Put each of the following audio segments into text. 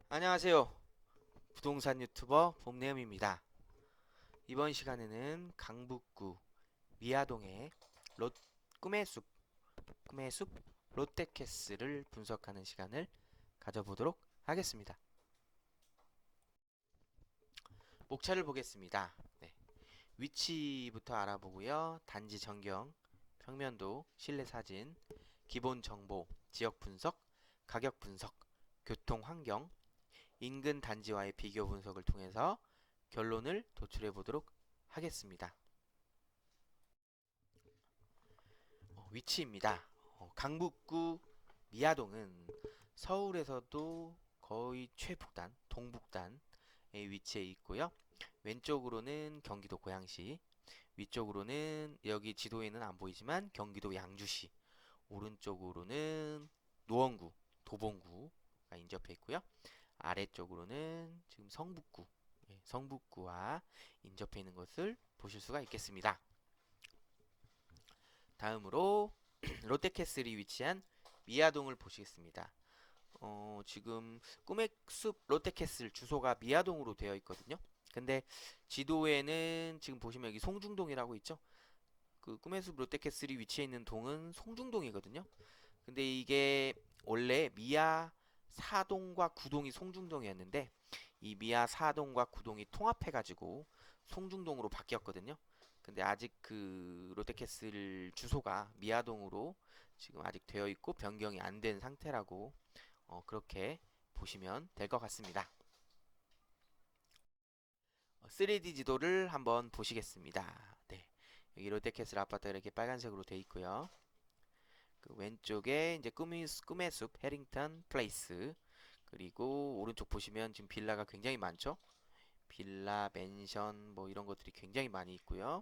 안녕하세요. 부동산 유튜버 봄내음입니다. 이번 시간에는 강북구 미아동의 롯, 꿈의 숲, 꿈의 숲 롯데캐슬을 분석하는 시간을 가져보도록 하겠습니다. 목차를 보겠습니다. 네, 위치부터 알아보고요. 단지 전경, 평면도, 실내 사진, 기본 정보, 지역 분석, 가격 분석, 교통 환경, 인근 단지와의 비교 분석을 통해서 결론을 도출해 보도록 하겠습니다. 위치입니다. 강북구 미아동은 서울에서도 거의 최북단, 동북단에 위치해 있고요. 왼쪽으로는 경기도 고양시, 위쪽으로는 여기 지도에는 안 보이지만 경기도 양주시, 오른쪽으로는 노원구, 도봉구가 인접해 있고요. 아래쪽으로는 지금 성북구, 성북구와 인접해 있는 것을 보실 수가 있겠습니다. 다음으로 롯데캐슬이 위치한 미아동을 보시겠습니다. 지금 꿈의 숲 롯데캐슬 주소가 미아동으로 되어 있거든요. 근데 지도에는 지금 보시면 여기 송중동이라고 있죠. 그 꿈의 숲 롯데캐슬이 위치해 있는 동은 송중동이거든요. 근데 이게 원래 미아 4동과 9동이 송중동이었는데 이 미아 4동과 9동이 통합해가지고 송중동으로 바뀌었거든요. 근데 아직 그 롯데캐슬 주소가 미아동으로 지금 아직 되어 있고 변경이 안 된 상태라고 그렇게 보시면 될 것 같습니다. 3D 지도를 한번 보시겠습니다. 네, 여기 롯데캐슬 아파트가 이렇게 빨간색으로 되어 있고요. 그 왼쪽에 이제 꿈의 숲 해링턴 플레이스, 그리고 오른쪽 보시면 지금 빌라가 굉장히 많죠. 빌라, 맨션 뭐 이런 것들이 굉장히 많이 있고요.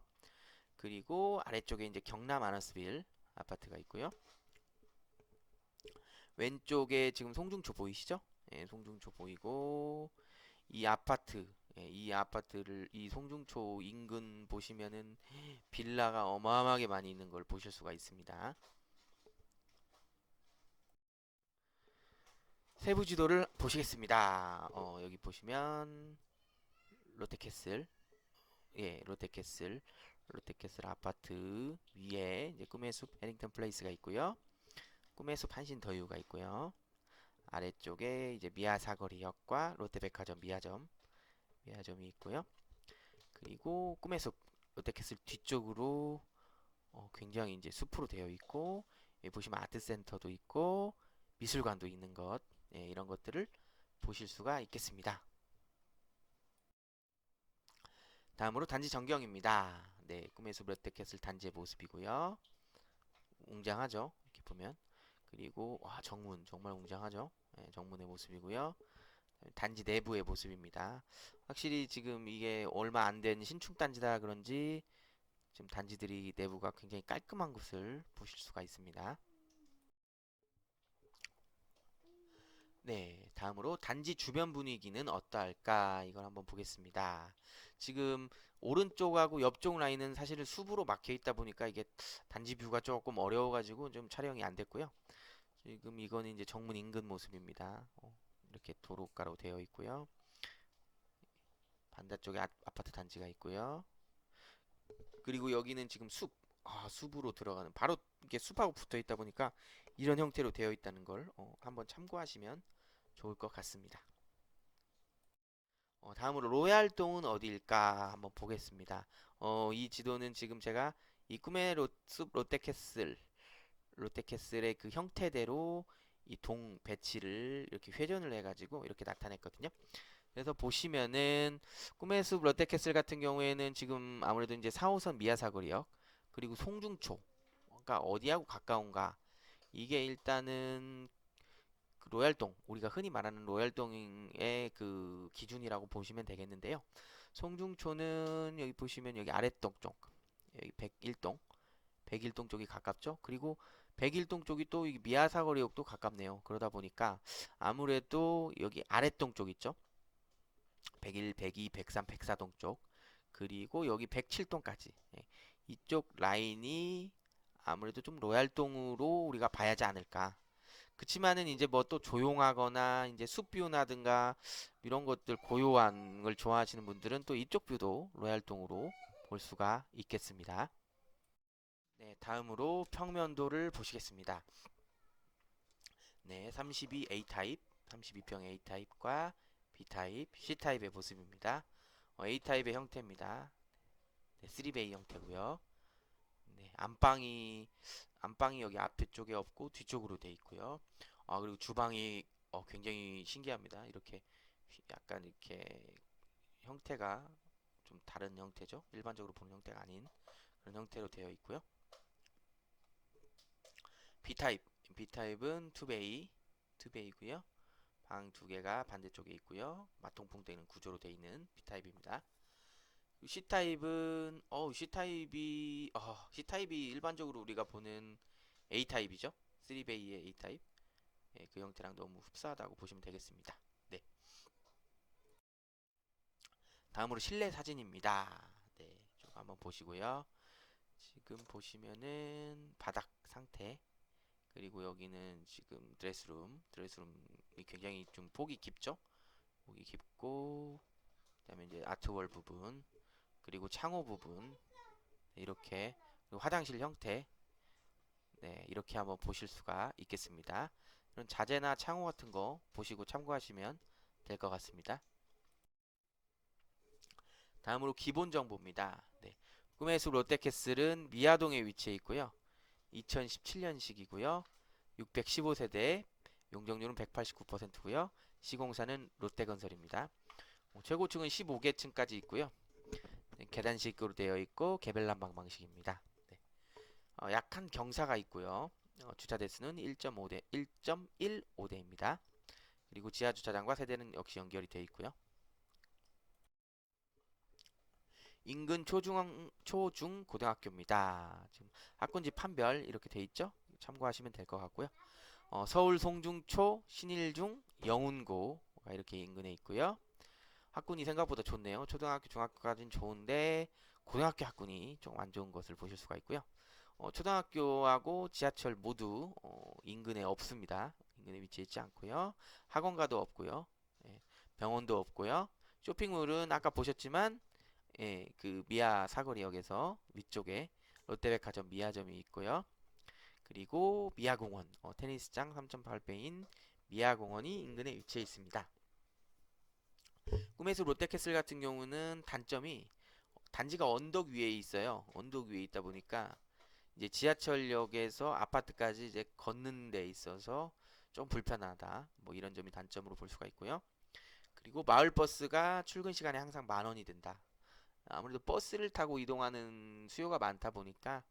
그리고 아래쪽에 이제 경남 아너스빌 아파트가 있고요. 왼쪽에 지금 송중초 보이시죠? 예, 송중초 보이고 이 아파트, 이 아파트를 이 송중초 인근 보시면은 빌라가 어마어마하게 많이 있는 걸 보실 수가 있습니다. 세부 지도를 보시겠습니다. 여기 보시면 롯데캐슬, 롯데캐슬 아파트 위에 이제 꿈의 숲 해링턴 플레이스가 있고요. 꿈의 숲 한신더유가 있고요. 아래쪽에 이제 미아사거리역과 롯데백화점 미아점이 있고요. 그리고 꿈의 숲 롯데캐슬 뒤쪽으로 굉장히 이제 숲으로 되어 있고, 여기 보시면 아트센터도 있고 미술관도 있는 것, 이런 것들을 보실 수가 있겠습니다. 다음으로 단지 전경입니다. 네, 꿈의 숲 롯데캐슬 단지의 모습이고요. 웅장하죠. 이렇게 보면. 그리고 와, 정문 정말 웅장하죠. 정문의 모습이고요. 단지 내부의 모습입니다. 확실히 지금 이게 얼마 안 된 신축 단지다 그런지 지금 단지들이 내부가 굉장히 깔끔한 것을 보실 수가 있습니다. 네, 다음으로 단지 주변 분위기는 어떠할까? 이걸 한번 보겠습니다. 지금 오른쪽하고 옆쪽 라인은 사실은 숲으로 막혀 있다 보니까 이게 단지 뷰가 조금 어려워가지고 좀 촬영이 안 됐고요. 지금 이거는 이제 정문 인근 모습입니다. 이렇게 도로가로 되어 있고요. 반대쪽에 아파트 단지가 있고요. 그리고 여기는 지금 숲으로 들어가는 바로 이게 숲하고 붙어 있다 보니까 이런 형태로 되어 있다는 걸 한번 참고하시면 좋을 것 같습니다. 다음으로 로얄동은 어디일까 한번 보겠습니다. 이 지도는 지금 제가 이 꿈의 숲 롯데캐슬의 그 형태대로 이 동 배치를 이렇게 회전을 해가지고 이렇게 나타냈거든요. 그래서 보시면은 꿈의 숲 롯데캐슬 같은 경우에는 지금 아무래도 이제 4호선 미아사거리역 그리고 송중초가 어디하고 가까운가, 이게 일단은 그 로얄동, 우리가 흔히 말하는 로얄동의 그 기준이라고 보시면 되겠는데요. 송중초는 여기 보시면 여기 아랫동 쪽, 여기 101동 쪽이 가깝죠. 그리고 101동 쪽이 또 미아사거리역도 가깝네요. 그러다 보니까 아무래도 여기 아랫동 쪽 있죠. 101, 102, 103, 104동 쪽, 그리고 여기 107동까지 이쪽 라인이 아무래도 좀 로얄동으로 우리가 봐야지 않을까. 그치만은 이제 뭐 또 조용하거나 이제 숲뷰나든가 이런 것들 고요한 걸 좋아하시는 분들은 또 이쪽 뷰도 로얄동으로 볼 수가 있겠습니다. 네, 다음으로 평면도를 보시겠습니다. 네, 32 A타입, 32평 A타입과 B타입, C타입의 모습입니다. A타입의 형태입니다. 네, 3베이 형태고요. 네, 안방이 여기 앞에 쪽에 없고 뒤쪽으로 돼 있고요. 그리고 주방이 굉장히 신기합니다. 이렇게 약간 이렇게 형태가 좀 다른 형태죠. 일반적으로 보는 형태가 아닌 그런 형태로 되어 있고요. B타입, B타입은 투베이고요. 방 두 개가 반대쪽에 있고요. 마통풍 되는 구조로 되어 있는 B타입입니다. C타입이 일반적으로 우리가 보는 A타입이죠. 3베이의 A타입. 예, 그 형태랑 너무 흡사하다고 보시면 되겠습니다. 네. 다음으로 실내 사진입니다. 네, 좀 한번 보시고요. 지금 보시면은 바닥 상태, 그리고 여기는 지금 드레스룸이 굉장히 좀 폭이 깊죠? 폭이 깊고, 그다음에 이제 아트월 부분, 그리고 창호 부분, 네, 이렇게, 그리고 화장실 형태, 네, 이렇게 한번 보실 수가 있겠습니다. 이런 자재나 창호 같은 거 보시고 참고하시면 될 것 같습니다. 다음으로 기본 정보입니다. 네, 꿈의 숲 롯데캐슬은 미아동에 위치해 있고요. 2017년식이고요. 615세대, 용적률은 189%고요. 시공사는 롯데건설입니다. 최고층은 15개층까지 있고요. 네, 계단식으로 되어 있고 개별난방 방식입니다. 네. 약한 경사가 있고요. 주차 대수는 1.15대입니다. 그리고 지하 주차장과 세대는 역시 연결이 되어 있고요. 인근 초중 고등학교입니다. 지금 학군지 판별 이렇게 돼 있죠? 참고하시면 될 것 같고요. 서울 송중초, 신일중, 영운고가 이렇게 인근에 있고요. 학군이 생각보다 좋네요. 초등학교, 중학교까지는 좋은데 고등학교 학군이 좀 안 좋은 것을 보실 수가 있고요. 초등학교하고 지하철 모두 인근에 없습니다. 인근에 위치해 있지 않고요. 학원가도 없고요. 예, 병원도 없고요. 쇼핑몰은 아까 보셨지만 예, 그 미아 사거리역에서 위쪽에 롯데백화점 미아점이 있고요. 그리고 미아공원, 테니스장 3.8배인 미아공원이 인근에 위치해 있습니다. 꿈의 숲 롯데캐슬 같은 경우는 단점이 단지가 언덕 위에 있어요. 언덕 위에 있다 보니까 이제 지하철역에서 아파트까지 이제 걷는 데 있어서 좀 불편하다. 뭐 이런 점이 단점으로 볼 수가 있고요. 그리고 마을버스가 출근 시간에 항상 10,000원이 든다. 아무래도 버스를 타고 이동하는 수요가 많다 보니까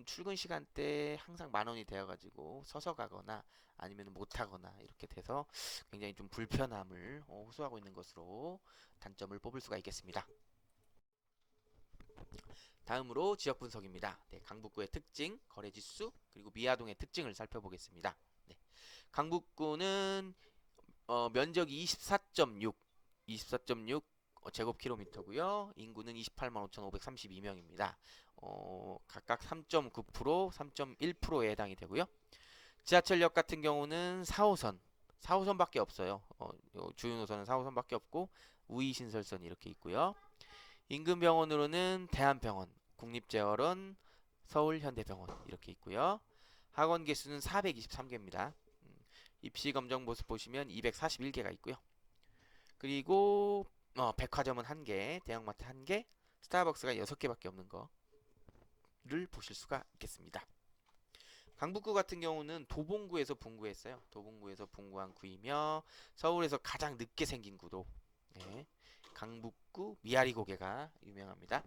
출근 시간대 항상 10,000원이 되어가지고 서서 가거나 아니면 못 타거나 이렇게 돼서 굉장히 좀 불편함을 호소하고 있는 것으로 단점을 뽑을 수가 있겠습니다. 다음으로 지역 분석입니다. 네, 강북구의 특징, 거래지수, 그리고 미아동의 특징을 살펴보겠습니다. 네, 강북구는 면적이 24.6 제곱킬로미터고요. 인구는 28만 5,532명입니다. 각각 3.9%, 3.1%에 해당이 되고요. 지하철역 같은 경우는 4호선밖에 없어요. 주요 노선은 4호선밖에 없고 우이신설선이 이렇게 있고요. 인근 병원으로는 대한병원, 국립재활원, 서울현대병원 이렇게 있고요. 학원 개수는 423개입니다. 입시 검정 모습 보시면 241개가 있고요. 그리고 백화점은 1개, 대형마트 1개, 스타벅스가 6개밖에 없는 거를 보실 수가 있겠습니다. 강북구 같은 경우는 도봉구에서 분구했어요. 도봉구에서 분구한 구이며 서울에서 가장 늦게 생긴 구도. 네. 강북구 미아리 고개가 유명합니다.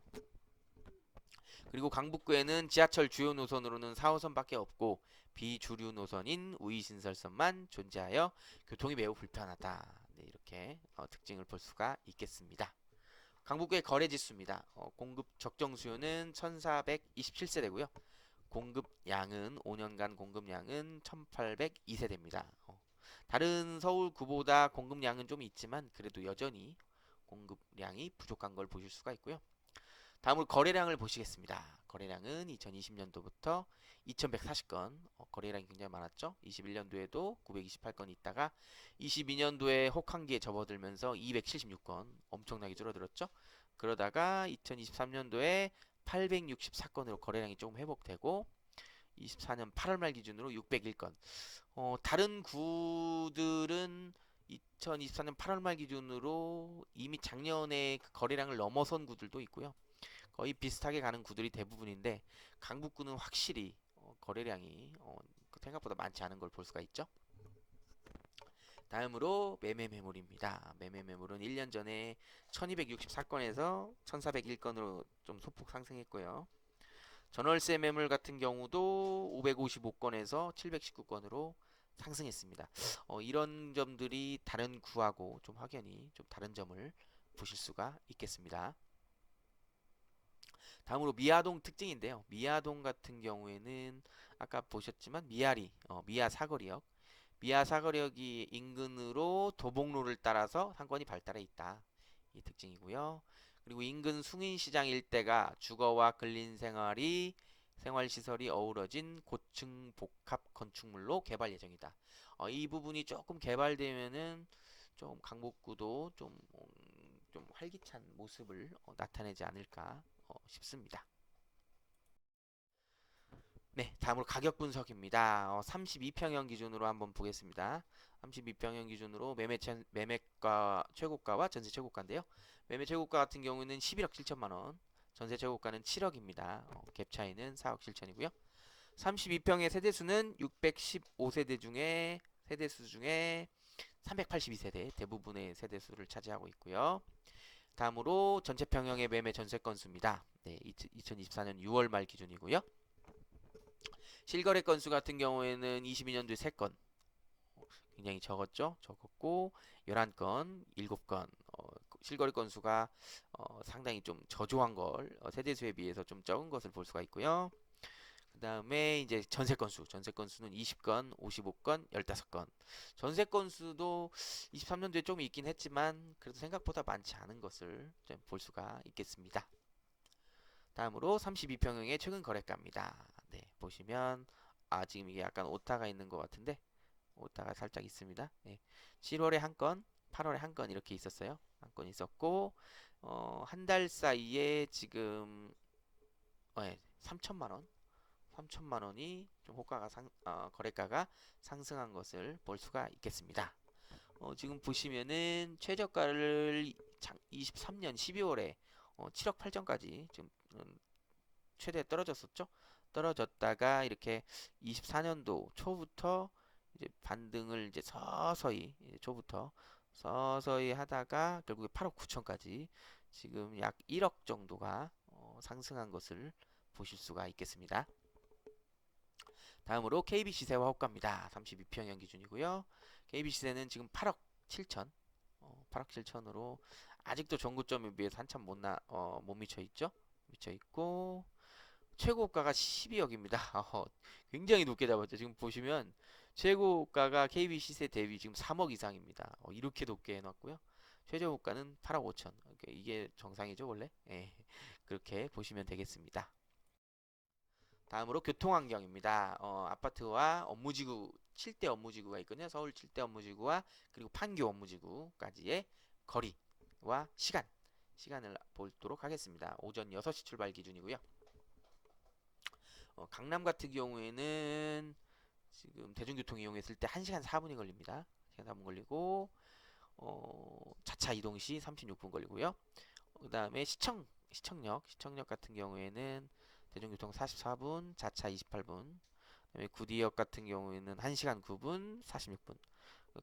그리고 강북구에는 지하철 주요 노선으로는 4호선밖에 없고 비주류 노선인 우이신설선만 존재하여 교통이 매우 불편하다. 네, 이렇게 특징을 볼 수가 있겠습니다. 강북구의 거래 지수입니다. 공급 적정 수요는 1427세대고요. 공급량은 5년간 공급량은 1802세대입니다. 다른 서울구보다 공급량은 좀 있지만 그래도 여전히 공급량이 부족한 걸 보실 수가 있고요. 다음으로 거래량을 보시겠습니다. 거래량은 2020년도부터 2140건, 거래량이 굉장히 많았죠. 21년도에도 928건이 있다가 22년도에 혹한기에 접어들면서 276건, 엄청나게 줄어들었죠. 그러다가 2023년도에 864건으로 거래량이 조금 회복되고 24년 8월 말 기준으로 601건. 다른 구들은 2024년 8월 말 기준으로 이미 작년에 그 거래량을 넘어선 구들도 있고요. 거의 비슷하게 가는 구들이 대부분인데 강북구는 확실히 거래량이 생각보다 많지 않은 걸 볼 수가 있죠. 다음으로 매매 매물입니다. 매매 매물은 1년 전에 1264건에서 1401건으로 좀 소폭 상승했고요. 전월세 매물 같은 경우도 555건에서 719건으로 상승했습니다. 이런 점들이 다른 구하고 좀 확연히 좀 다른 점을 보실 수가 있겠습니다. 다음으로 미아동 특징인데요. 미아동 같은 경우에는 아까 보셨지만 미아 사거리역, 미아 사거리역이 인근으로 도봉로를 따라서 상권이 발달해 있다. 이 특징이고요. 그리고 인근 숭인시장 일대가 주거와 생활시설이 어우러진 고층 복합 건축물로 개발 예정이다. 이 부분이 조금 개발되면은 좀 강북구도 좀 활기찬 모습을 나타내지 않을까 싶습니다. 네, 다음으로 가격 분석입니다. 32평형 기준으로 한번 보겠습니다. 32평형 기준으로 매매가 최고가와 전세 최고가인데요. 매매 최고가 같은 경우는 11억 7천만 원, 전세 최고가는 7억입니다. 갭 차이는 4억 7천이고요. 32평의 세대수는 615세대 중에 세대수 중에 382세대 대부분의 세대수를 차지하고 있고요. 다음으로 전체 평형의 매매 전세 건수입니다. 네, 2024년 6월 말 기준이고요. 실거래 건수 같은 경우에는 22년도에 3건, 굉장히 적었고 11건, 7건. 실거래 건수가 상당히 좀 저조한 걸 세대수에 비해서 좀 적은 것을 볼 수가 있고요. 그 다음에 이제 전세 건수는 20건, 55건, 15건. 전세 건수도 23년도에 좀 있긴 했지만 그래도 생각보다 많지 않은 것을 좀 볼 수가 있겠습니다. 다음으로 32평형의 최근 거래가입니다. 네, 보시면 지금 이게 약간 오타가 있는 것 같은데 오타가 살짝 있습니다. 네, 7월에 한 건, 8월에 한 건 이렇게 있었어요. 한 건 있었고 한 달 사이에 지금 네, 3천만 원, 3천만 원이 좀 거래가가 상승한 것을 볼 수가 있겠습니다. 지금 보시면은 최저가를 23년 12월에 7억 8천까지 좀 최대 떨어졌었죠. 떨어졌다가 이렇게 24년도 초부터 이제 반등을 이제 서서히 초부터 서서히 하다가 결국에 8억 9천까지 지금 약 1억 정도가 상승한 것을 보실 수가 있겠습니다. 다음으로 KB 시세와 호가입니다. 32평형 기준이고요. KB 시세는 지금 8억 7천, 8억 7천으로 아직도 전고점에 비해서 한참 못 미쳐 있죠. 미쳐 있고 최고가가 12억입니다. 굉장히 높게 잡았죠. 지금 보시면 최고가가 KB 시세 대비 지금 3억 이상입니다. 이렇게 높게 해놨고요. 최저고가는 8억 5천. 이게 정상이죠, 원래? 예, 그렇게 보시면 되겠습니다. 다음으로 교통환경입니다. 아파트와 업무지구 7대 업무지구가 있거든요. 서울 7대 업무지구와 그리고 판교 업무지구까지의 거리와 시간을 보도록 하겠습니다. 오전 6시 출발 기준이고요. 강남 같은 경우에는 지금 대중교통 이용했을 때 1시간 4분이 걸립니다. 1시간 4분 걸리고 자차 이동 시 36분 걸리고요. 그 다음에 시청역 같은 경우에는 대중교통 44분, 자차 28분. 그다음에 구디역 같은 경우에는 1시간 9분, 46분.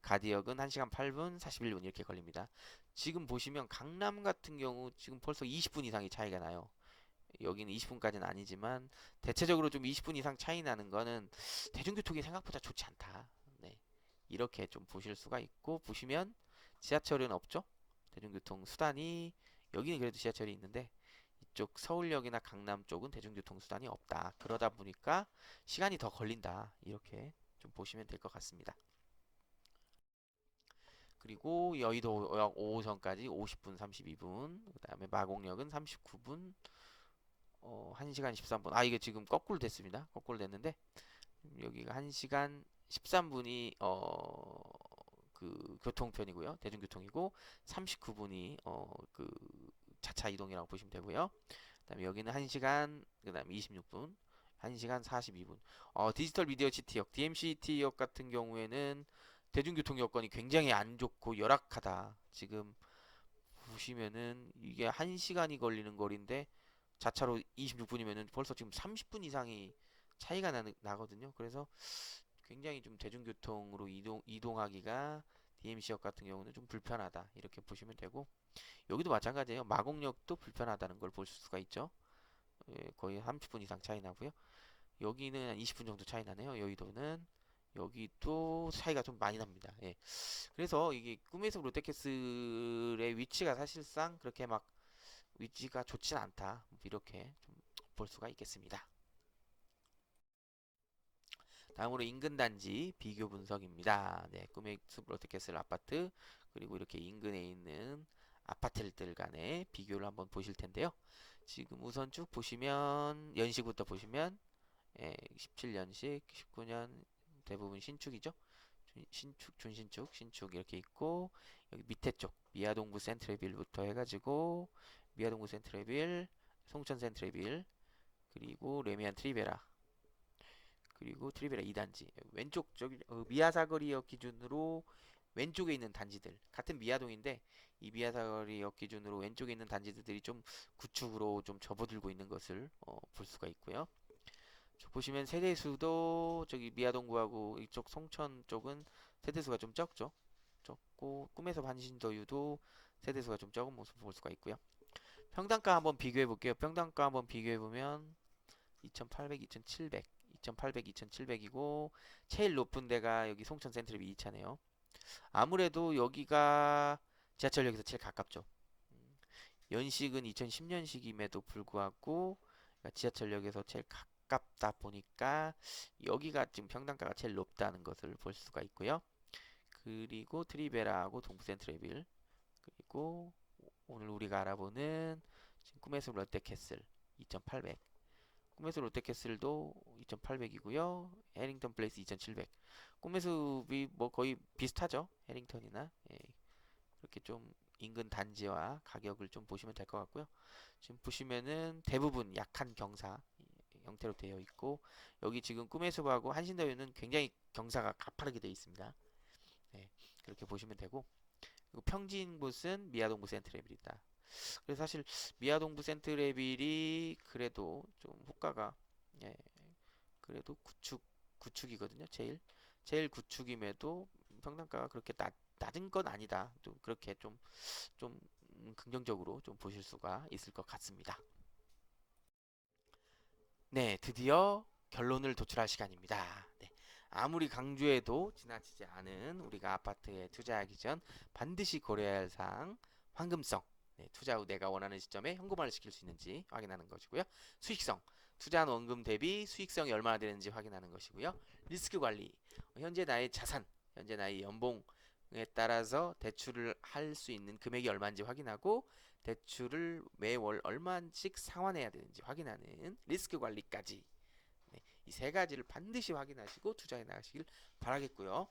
가디역은 1시간 8분, 41분 이렇게 걸립니다. 지금 보시면 강남 같은 경우 지금 벌써 20분 이상의 차이가 나요. 여기는 20분까지는 아니지만 대체적으로 좀 20분 이상 차이 나는 거는 대중교통이 생각보다 좋지 않다. 네. 이렇게 좀 보실 수가 있고 보시면 지하철은 없죠. 대중교통 수단이 여기는 그래도 지하철이 있는데 이쪽 서울역이나 강남 쪽은 대중교통 수단이 없다. 그러다 보니까 시간이 더 걸린다. 이렇게 좀 보시면 될 것 같습니다. 그리고 여의도역 5호선까지 50분 32분, 그 다음에 마곡역은 39분, 1시간 13분. 아, 이게 지금 거꾸로 됐습니다. 거꾸로 됐는데 여기가 1시간 13분이 그 교통편이고요. 대중교통이고 39분이 그 자차 이동이라고 보시면 되고요. 그다음에 여기는 1시간 그다음에 26분. 1시간 42분. 디지털 미디어 시티역, DMCT역 같은 경우에는 대중교통 여건이 굉장히 안 좋고 열악하다. 지금 보시면은 이게 1시간이 걸리는 거리인데 자차로 26분이면은 벌써 지금 30분 이상이 차이가 나거든요. 그래서 굉장히 좀 대중교통으로 이동하기가 DMC역 같은 경우는 좀 불편하다. 이렇게 보시면 되고 여기도 마찬가지예요. 마곡역도 불편하다는 걸 볼 수가 있죠. 예, 거의 30분 이상 차이 나고요. 여기는 한 20분 정도 차이 나네요. 여의도는 여기도 차이가 좀 많이 납니다. 예. 그래서 이게 꿈의 숲 롯데캐슬의 위치가 사실상 그렇게 막 위치가 좋진 않다. 이렇게 좀 볼 수가 있겠습니다. 다음으로 인근 단지 비교 분석입니다. 네, 꿈의 숲 롯데캐슬 아파트 그리고 이렇게 인근에 있는 아파트들 간의 비교를 한번 보실 텐데요. 지금 우선 쭉 보시면 연식부터 보시면 17년식, 19년 대부분 신축이죠. 신축, 준신축, 신축 이렇게 있고 여기 밑에 쪽 미아동부 센트레빌부터 해가지고 미아동부 센트레빌, 송천 센트레빌 그리고 레미안 트리베라 그리고 트리베라 2단지 왼쪽 저기 미아사거리역 기준으로 왼쪽에 있는 단지들 같은 미아동인데 이 미아사거리역 기준으로 왼쪽에 있는 단지들이 좀 구축으로 좀 접어들고 있는 것을 볼 수가 있고요. 보시면 세대수도 저기 미아동구하고 이쪽 송천 쪽은 세대수가 좀 적죠. 적고 꿈에서 반신도유도 세대수가 좀 적은 모습 볼 수가 있고요. 평당가 한번 비교해 볼게요. 평당가 한번 비교해 보면 2,800, 2,700, 2,800, 2,700이고 제일 높은 데가 여기 송천 센트럴이 2차네요. 아무래도 여기가 지하철역에서 제일 가깝죠. 연식은 2010년식임에도 불구하고 지하철역에서 제일 가깝다 보니까 여기가 지금 평당가가 제일 높다는 것을 볼 수가 있고요. 그리고 트리베라하고 동부센트레빌 그리고 오늘 우리가 알아보는 지금 꿈의 숲 롯데캐슬 2,800 꿈의 숲 롯데캐슬도 2,800이고요. 해링턴 플레이스 2,700 꿈의 숲이 뭐 거의 비슷하죠. 해링턴이나 그렇게 좀 인근 단지와 가격을 좀 보시면 될 것 같고요. 지금 보시면은 대부분 약한 경사 형태로 되어 있고 여기 지금 꿈의 숲하고 한신더유는 굉장히 경사가 가파르게 되어 있습니다. 네, 그렇게 보시면 되고 그리고 평진곳은 미아동부 센트레빌이다. 그래서 사실 미아동부 센트레빌이 그래도 좀 호가가 예, 그래도 구축이거든요. 제일 구축임에도 평당가가 그렇게 낮은 건 아니다. 좀 그렇게 좀 긍정적으로 좀 보실 수가 있을 것 같습니다. 네, 드디어 결론을 도출할 시간입니다. 네, 아무리 강조해도 지나치지 않은 우리가 아파트에 투자하기 전 반드시 고려해야 할 사항, 황금성, 네, 투자 후 내가 원하는 시점에 현금화를 시킬 수 있는지 확인하는 것이고요. 수익성, 투자한 원금 대비 수익성이 얼마나 되는지 확인하는 것이고요. 리스크 관리, 현재 나의 자산, 현재 나의 연봉에 따라서 대출을 할 수 있는 금액이 얼마인지 확인하고 대출을 매월 얼마씩 상환해야 되는지 확인하는 리스크 관리까지 네, 이 세 가지를 반드시 확인하시고 투자해 나가시길 바라겠고요.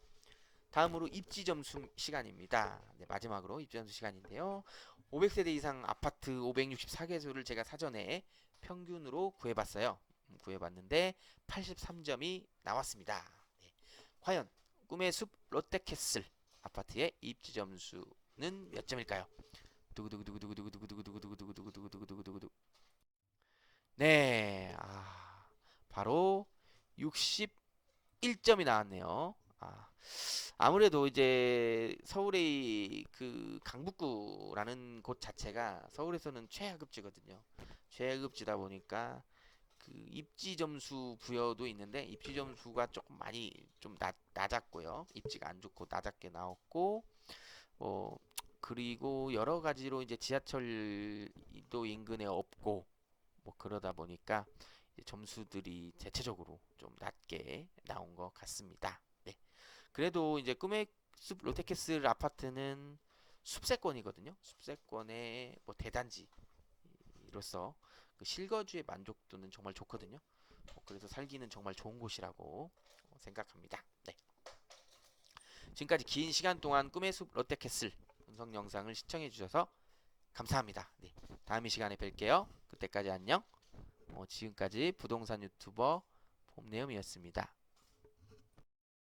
다음으로 입지 점수 시간입니다. 네, 마지막으로 입지 점수 시간인데요. 500세대 이상 아파트 564개소를 제가 사전에 평균으로 구해봤어요. 구해봤는데 83점이 나왔습니다. 네, 과연 꿈의 숲 롯데캐슬 아파트의 입지 점수는 몇 점일까요? 두구두구두구두구두구두구두구두구두구두구두구두구두구두구두구 네, 바로 61점이 나왔네요. 아무래도 이제 서울의 그 강북구라는 곳 자체가 서울에서는 최하급지거든요. 최하급지다 보니까 그 입지 점수 부여도 있는데 입지 점수가 조금 많이 좀 낮았고요. 입지가 안 좋고 낮게 나왔고 뭐 그리고 여러 가지로 이제 지하철도 인근에 없고 뭐 그러다 보니까 이제 점수들이 대체적으로 좀 낮게 나온 것 같습니다. 네. 그래도 이제 꿈의 숲 롯데캐슬 아파트는 숲세권이거든요. 숲세권의 뭐 대단지로서 그 실거주의 만족도는 정말 좋거든요. 그래서 살기는 정말 좋은 곳이라고 생각합니다. 네. 지금까지 긴 시간 동안 꿈의 숲 롯데캐슬 분석 영상을 시청해 주셔서 감사합니다. 네. 다음 이 시간에 뵐게요. 그때까지 안녕. 지금까지 부동산 유튜버 봄내음이었습니다.